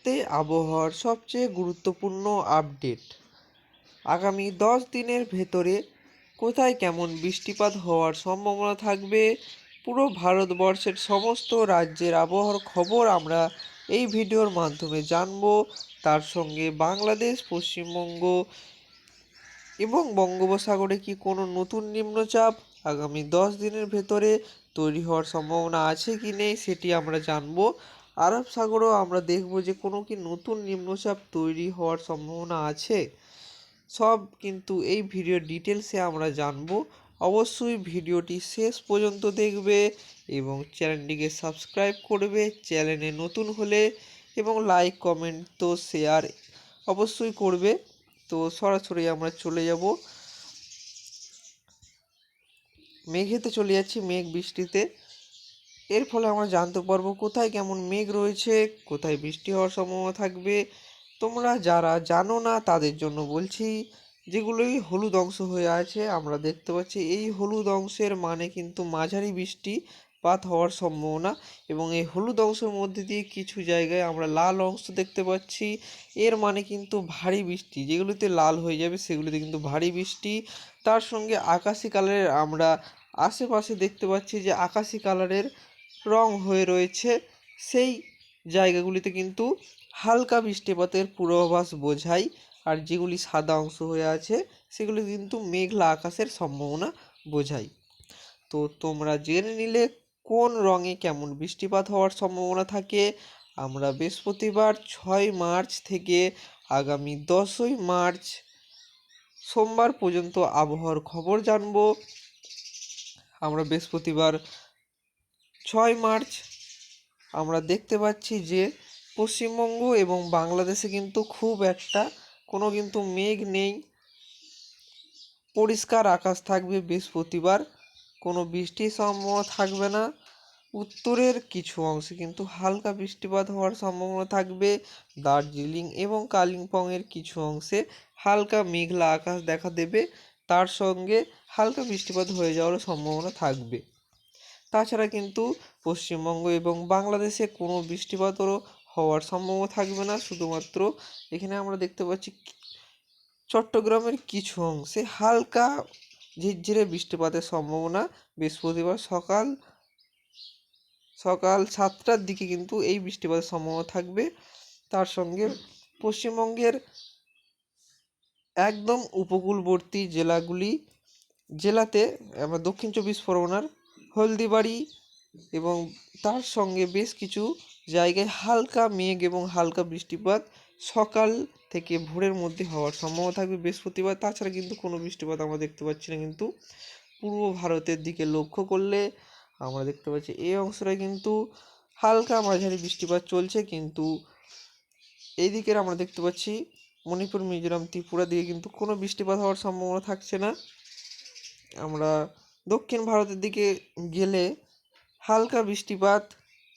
মুহূর্তে আবহাওয়ার সবচেয়ে গুরুত্বপূর্ণ আপডেট। আগামী 10 দিনের ভেতরে কোথায় কেমন বৃষ্টিপাত হওয়ার সম্ভাবনা থাকবে, পুরো ভারতবর্ষের সমস্ত রাজ্যের আবহাওয়ার খবর আমরা এই ভিডিওর মাধ্যমে জানব। তার সঙ্গে বাংলাদেশ, পশ্চিমবঙ্গ এবং বঙ্গোপসাগরে কি কোনো নতুন নিম্নচাপ আগামী 10 দিনের ভেতরে তৈরি হওয়ার সম্ভাবনা আছে কি নেই সেটি আমরা জানব। আরব সাগরেও আমরা দেখব যে কোনো কি নতুন নিম্নচাপ তৈরি হওয়ার সম্ভাবনা আছে। সব কিন্তু এই ভিডিওর ডিটেলসে আমরা জানব। অবশ্যই ভিডিওটি শেষ পর্যন্ত দেখবে এবং চ্যানেলটিকে সাবস্ক্রাইব করবে চ্যানেলে নতুন হলে, এবং লাইক, কমেন্ট তো শেয়ার অবশ্যই করবে। তো সরাসরি আমরা চলে যাব মেঘেতে, চলে যাচ্ছি মেঘ বৃষ্টিতে। এর ফলে আমরা জানতে পারবো কোথায় কেমন মেঘ রয়েছে, কোথায় বৃষ্টি হওয়ার সম্ভাবনা থাকবে। তোমরা যারা জানো না তাদের জন্য বলছি, যেগুলোই হলুদ অংশ হয়ে আছে আমরা দেখতে পাচ্ছি, এই হলুদ অংশের মানে কিন্তু মাঝারি বৃষ্টিপাত হওয়ার সম্ভাবনা, এবং এই হলুদ অংশের মধ্যে দিয়ে কিছু জায়গায় আমরা লাল অংশ দেখতে পাচ্ছি, এর মানে কিন্তু ভারী বৃষ্টি। যেগুলিতে লাল হয়ে যাবে সেগুলিতে কিন্তু ভারী বৃষ্টি। তার সঙ্গে আকাশি কালারের আমরা আশেপাশে দেখতে পাচ্ছি যে আকাশি কালারের রং হয়ে রয়েছে, সেই জায়গাগুলিতে কিন্তু হালকা বৃষ্টিপাতের পূর্বাভাস বোঝায়। আর যেগুলি সাদা অংশ হয়ে আছে সেগুলি কিন্তু মেঘলা আকাশের সম্ভাবনা বোঝায়। তো তোমরা জেনে নিলে কোন রঙে কেমন বৃষ্টিপাত হওয়ার সম্ভাবনা থাকে। আমরা বৃহস্পতিবার 6 মার্চ থেকে আগামী 10ই মার্চ সোমবার পর্যন্ত আবহাওয়ার খবর জানব। আমরা বৃহস্পতিবার 6 মার্চ আমরা দেখতে পাচ্ছি যে পশ্চিমবঙ্গ এবং বাংলাদেশে কিন্তু খুব একটা কোনো কিন্তু মেঘ নেই, পরিষ্কার আকাশ থাকবে বৃহস্পতিবার, কোনো বৃষ্টির সম্ভাবনা থাকবে না। উত্তরের কিছু অংশে কিন্তু হালকা বৃষ্টিপাত হওয়ার সম্ভাবনা থাকবে। দার্জিলিং এবং কালিম্পংয়ের কিছু অংশে হালকা মেঘলা আকাশ দেখা দেবে, তার সঙ্গে হালকা বৃষ্টিপাত হয়ে যাওয়ার সম্ভাবনা থাকবে। তাছাড়া কিন্তু পশ্চিমবঙ্গ এবং বাংলাদেশে কোনো বৃষ্টিপাতও হওয়ার সম্ভাবনা থাকবে না। শুধুমাত্র এখানে আমরা দেখতে পাচ্ছি চট্টগ্রামের কিছু অংশে হালকা ঝিরঝিরে বৃষ্টিপাতের সম্ভাবনা বৃহস্পতিবার সকাল 7টার দিকে কিন্তু এই বৃষ্টিপাতের সম্ভাবনা থাকবে। তার সঙ্গে পশ্চিমবঙ্গের একদম উপকূলবর্তী জেলাতে আমরা দক্ষিণ 24 পরগনার হলদিবাড়ি এবং তার সঙ্গে বেশ কিছু জায়গায় হালকা মেঘ এবং হালকা বৃষ্টিপাত সকাল থেকে ভোরের মধ্যে হওয়ার সম্ভাবনা থাকবে বৃহস্পতিবার। তাছাড়া কিন্তু কোনো বৃষ্টিপাত আমরা দেখতে পাচ্ছি না। কিন্তু পূর্ব ভারতের দিকে লক্ষ্য করলে আমরা দেখতে পাচ্ছি এই অংশটা কিন্তু হালকা মাঝারি বৃষ্টিপাত চলছে, কিন্তু এই দিকের আমরা দেখতে পাচ্ছি মণিপুর, মিজোরাম, ত্রিপুরা দিকে কিন্তু কোনো বৃষ্টিপাত হওয়ার সম্ভাবনা থাকছে না। আমরা দক্ষিণ ভারতের দিকে গেলে হালকা বৃষ্টিপাত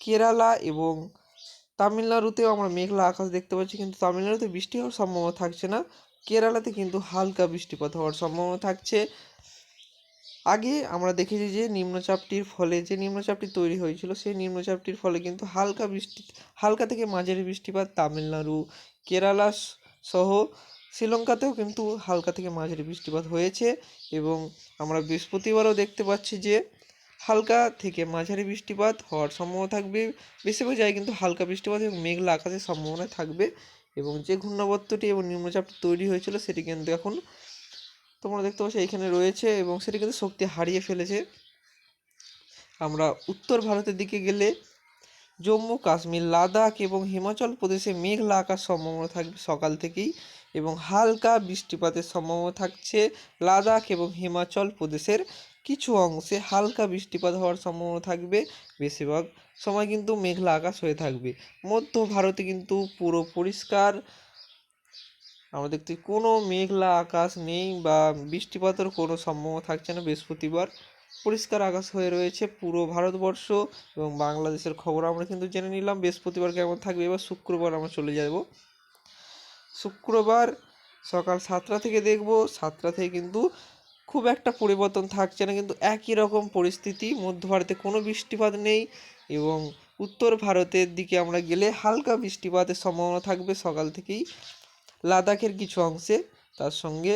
কেরালা এবং তামিলনাড়ুতেও আমরা মেঘলা আকাশ দেখতে পাচ্ছি, কিন্তু তামিলনাড়ুতে বৃষ্টি হওয়ার সম্ভাবনা থাকছে না। কেরালাতে কিন্তু হালকা বৃষ্টিপাত হওয়ার সম্ভাবনা থাকছে। আগে আমরা দেখেছি যে নিম্নচাপটির ফলে যে নিম্নচাপটি তৈরি হয়েছিল সেই নিম্নচাপটির ফলে কিন্তু হালকা থেকে মাঝারি বৃষ্টিপাত তামিলনাড়ু, কেরালা সহ শ্রীলঙ্কাতেও কিন্তু হালকা থেকে মাঝারি বৃষ্টিপাত হয়েছে। এবং আমরা বৃহস্পতিবারও দেখতে পাচ্ছি যে হালকা থেকে মাঝারি বৃষ্টিপাত হওয়ার সম্ভাবনা থাকবে। বেশিরভাগ জায়গায় কিন্তু হালকা বৃষ্টিপাত এবং মেঘলা আকাশের সম্ভাবনা থাকবে। এবং যে ঘূর্ণাবর্তটি এবং নিম্নচাপটি তৈরি হয়েছিল সেটি কিন্তু এখন তোমরা দেখতে পাচ্ছ এইখানে রয়েছে এবং সেটি কিন্তু শক্তি হারিয়ে ফেলেছে। আমরা উত্তর ভারতের দিকে গেলে জম্মু কাশ্মীর, লাদাখ এবং হিমাচল প্রদেশে মেঘলা আকাশ সম্ভাবনা থাকবে সকাল থেকেই, এবং হালকা বৃষ্টিপাতের সম্ভাবনা থাকছে লাদাখ এবং হিমাচল প্রদেশের কিছু অংশে হালকা বৃষ্টিপাত হওয়ার সম্ভাবনা থাকবে। বেশিরভাগ সময় কিন্তু মেঘলা আকাশ হয়ে থাকবে। মধ্য ভারতে কিন্তু পুরো পরিষ্কার, আমরা দেখতে কোনো মেঘলা আকাশ নেই বা বৃষ্টিপাতের কোনো সম্ভাবনা থাকছে না। বৃহস্পতিবার পরিষ্কার আকাশ হয়ে রয়েছে পুরো ভারতবর্ষ এবং বাংলাদেশের খবর আমরা কিন্তু জেনে নিলাম। বৃহস্পতিবার কেমন থাকবে, এবার শুক্রবার আমরা চলে যাব। শুক্রবার সকাল 7টা থেকে দেখব, 7টা থেকে কিন্তু খুব একটা পরিবর্তন থাকছে না, কিন্তু একই রকম পরিস্থিতি। মধ্য ভারতে কোনো বৃষ্টিপাত নেই এবং উত্তর ভারতের দিকে আমরা গেলে হালকা বৃষ্টিপাতের সম্ভাবনা থাকবে সকাল থেকেই লাদাখের কিছু অংশে। তার সঙ্গে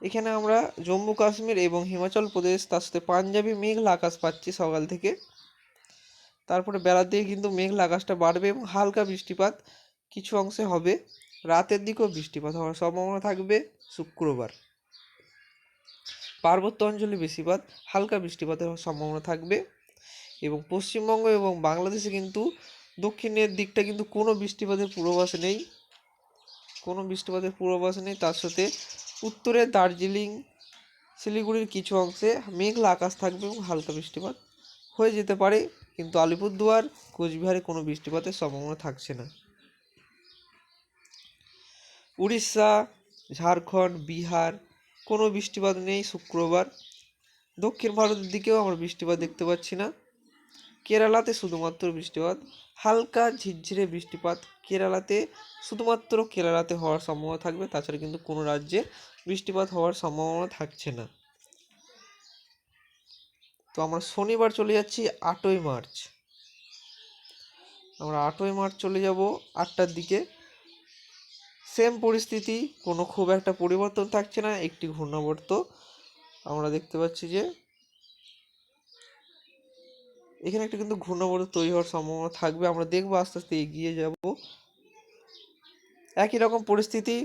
এখানে আমরা জম্মু কাশ্মীর এবং হিমাচল প্রদেশ, তার সাথে পাঞ্জাবি মেঘলা আকাশ পাচ্ছি সকাল থেকে। তারপরে বেলার দিকে কিন্তু মেঘলা আকাশটা বাড়বে এবং হালকা বৃষ্টিপাত কিছু অংশে হবে। রাতের দিকেও বৃষ্টিপাত হওয়ার সম্ভাবনা থাকবে শুক্রবার। পার্বত্য অঞ্চলে বেশিরভাগ হালকা বৃষ্টিপাতের সম্ভাবনা থাকবে। এবং পশ্চিমবঙ্গ এবং বাংলাদেশে কিন্তু দক্ষিণের দিকটা কিন্তু কোনো বৃষ্টিপাতের পূর্বাভাস নেই, তার সাথে উত্তরে দার্জিলিং, শিলিগুড়ির কিছু অংশে মেঘলা আকাশ থাকবে এবং হালকা বৃষ্টিপাত হয়ে যেতে পারে, কিন্তু আলিপুরদুয়ার, কোচবিহারে কোনো বৃষ্টিপাতের সম্ভাবনা থাকছে না। উড়িষ্যা, ঝাড়খণ্ড, বিহার কোনো বৃষ্টিপাত নেই শুক্রবার। দক্ষিণ ভারতের দিকেও আমরা বৃষ্টিপাত দেখতে পাচ্ছি না। কেরালাতে শুধুমাত্র বৃষ্টিপাত, হালকা ঝিরঝিরে বৃষ্টিপাত শুধুমাত্র কেরালাতে হওয়ার সম্ভাবনা থাকবে। তাছাড়া কিন্তু কোনো রাজ্যে বৃষ্টিপাত হওয়ার সম্ভাবনা থাকছে না। তো আমরা শনিবার চলে যাচ্ছি 8ই মার্চ। আমরা 8ই মার্চ চলে যাব 8টার দিকে। সেম পরিস্থিতি, কোনো খুব একটা পরিবর্তন থাকছে না। একটি ঘূর্ণাবর্ত আমরা দেখতে পাচ্ছি যে এখানে একটা কিন্তু ঘূর্ণাবর্ত তৈরি হওয়ার সম্ভাবনা থাকবে। আমরা দেখবো, আস্তে আস্তে এগিয়ে যাব। একই রকম পরিস্থিতি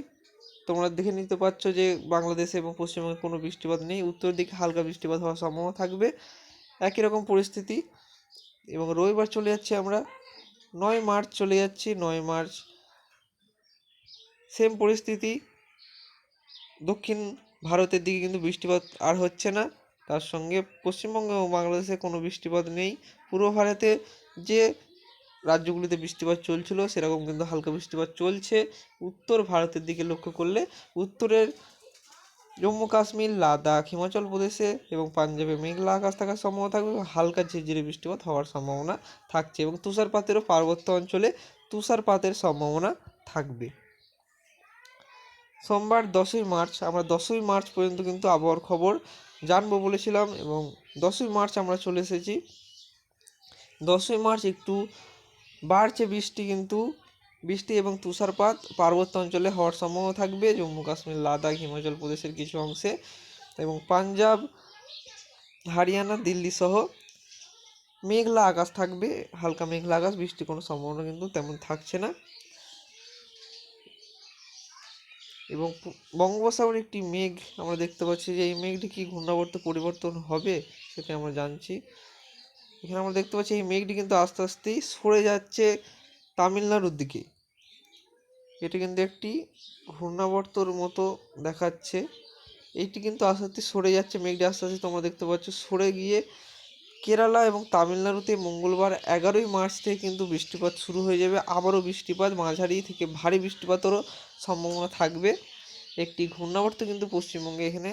তোমরা দেখে নিতে পারছো যে বাংলাদেশে এবং পশ্চিমবঙ্গে কোনো বৃষ্টিপাত নেই। উত্তর দিকে হালকা বৃষ্টিপাত হওয়ার সম্ভাবনা থাকবে, একই রকম পরিস্থিতি। এবং রবিবার চলে যাচ্ছি আমরা 9 মার্চ চলে যাচ্ছি। 9 মার্চ সেম পরিস্থিতি, দক্ষিণ ভারতের দিকে কিন্তু বৃষ্টিপাত আর হচ্ছে না। তার সঙ্গে পশ্চিমবঙ্গ এবং বাংলাদেশে কোনো বৃষ্টিপাত নেই। পূর্ব ভারতে যে রাজ্যগুলিতে বৃষ্টিপাত চলছিল সেরকম কিন্তু হালকা বৃষ্টিপাত চলছে। উত্তর ভারতের দিকে লক্ষ্য করলে উত্তরের জম্মু কাশ্মীর, লাদাখ, হিমাচল প্রদেশে এবং পাঞ্জাবে মেঘলা আকাশ থাকার সম্ভাবনা থাকবে, হালকা ঝিরঝিরে বৃষ্টিপাত হওয়ার সম্ভাবনা থাকছে এবং তুষারপাতেরও পার্বত্য অঞ্চলে তুষারপাতের সম্ভাবনা থাকবে। সোমবার 10ই মার্চ, আমরা 10ই মার্চ পর্যন্ত কিন্তু আবহাওয়ার খবর জানবো বলেছিলাম এবং 10ই মার্চ আমরা চলে এসেছি। 10ই মার্চ একটু বাড়ছে বৃষ্টি এবং তুষারপাত পার্বত্য অঞ্চলে হওয়ার সম্ভাবনা থাকবে, জম্মু কাশ্মীর, লাদাখ, হিমাচল প্রদেশের কিছু অংশে এবং পাঞ্জাব, হরিয়ানা, দিল্লি সহ মেঘলা আকাশ থাকবে, হালকা মেঘলা আকাশ, বৃষ্টির কোনো সম্ভাবনা কিন্তু তেমন থাকছে না। এবং বঙ্গোপসাগরে একটি মেঘ আমরা দেখতে পাচ্ছি যে এই মেঘটি কি ঘূর্ণাবর্ত পরিবর্তন হবে সেটা আমরা জানছি। এখানে আমরা দেখতে পাচ্ছি এই মেঘটি কিন্তু আস্তে আস্তেই সরে যাচ্ছে তামিলনাড়ুর দিকে। এটি কিন্তু একটি ঘূর্ণাবর্তর মতো দেখাচ্ছে। এইটি কিন্তু আস্তে আস্তে সরে যাচ্ছে, মেঘটি আস্তে আস্তে তোমরা দেখতে পাচ্ছ সরে গিয়ে কেরালা এবং তামিলনাড়ুতে মঙ্গলবার 11ই মার্চ থেকে কিন্তু বৃষ্টিপাত শুরু হয়ে যাবে। আবারও বৃষ্টিপাত, মাঝারি থেকে ভারী বৃষ্টিপাতেরও সম্ভাবনা থাকবে। একটি ঘূর্ণাবর্ত কিন্তু পশ্চিমবঙ্গে এখানে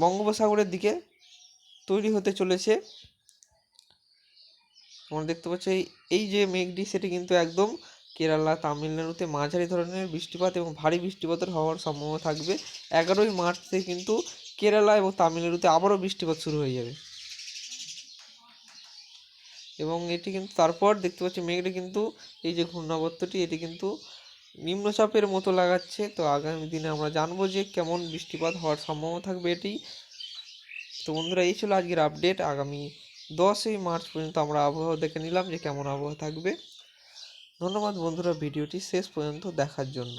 বঙ্গোপসাগরের দিকে তৈরি হতে চলেছে। আমরা দেখতে পাচ্ছি এই যে মেঘটি সেটি কিন্তু একদম কেরালা, তামিলনাড়ুতে মাঝারি ধরনের বৃষ্টিপাত এবং ভারী বৃষ্টিপাতের হওয়ার সম্ভাবনা থাকবে। 11ই মার্চ থেকে কিন্তু কেরালা এবং তামিলনাড়ুতে আবারও বৃষ্টিপাত শুরু হয়ে যাবে এবং এটি কিন্তু তারপর দেখতে পাচ্ছি মেঘটি কিন্তু এই যে ঘূর্ণাবর্তটি এটি কিন্তু নিম্নচাপের মতো লাগাচ্ছে। তো আগামী দিনে আমরা জানবো যে কেমন বৃষ্টিপাত হওয়ার সম্ভাবনা থাকবে এটি। তো বন্ধুরা, এই ছিল আজকের আপডেট। আগামী 10ই মার্চ পর্যন্ত আমরা আবহাওয়া দেখে নিলাম যে কেমন আবহাওয়া থাকবে। ধন্যবাদ বন্ধুরা ভিডিওটি শেষ পর্যন্ত দেখার জন্য।